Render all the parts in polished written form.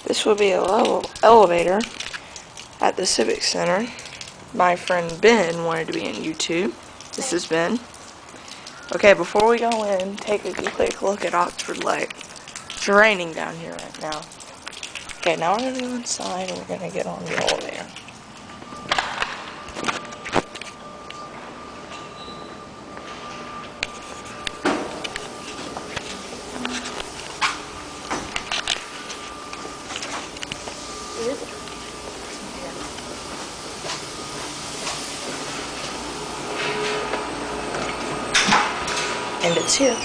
This will be a level elevator at the Civic Center. My friend Ben wanted to be in YouTube. This is Ben. Okay, before we go in, take a quick look at Oxford Lake. It's raining down here right now. Okay, now we're going to go inside and we're going to get on the elevator. And it's here.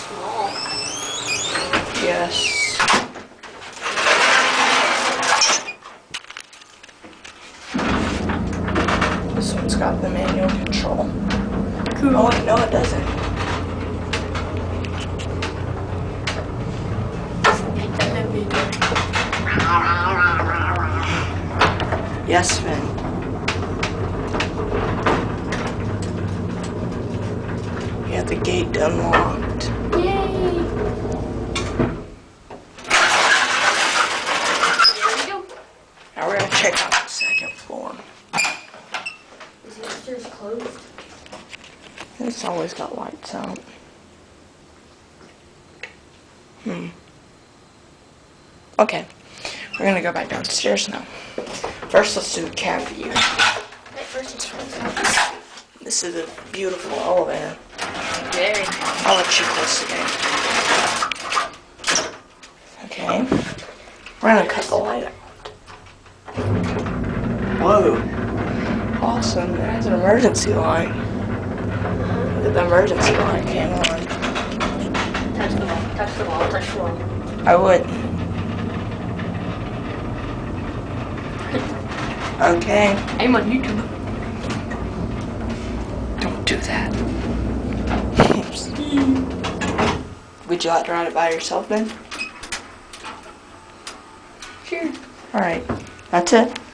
Small. Yes. This one's got the manual control. Cool. Oh wait, no it doesn't. Yes, Finn. You have the gate unlocked. Yay! There we go. Now we're gonna check out the second floor. Is the upstairs closed? It's always got lights out. Okay, we're gonna go back downstairs now. First, let's do the cab view. Wait, first it's closed. This is a beautiful elevator. Very. I'll let you close the gate. Okay, we're gonna cut the light out. Whoa, awesome! It has an emergency light. Look at the emergency light came on. Touch the wall, touch the wall, touch the wall. I wouldn't. Okay. I'm on YouTube. Don't do that. Would you like to ride it by yourself, Ben? Sure. Alright. That's it.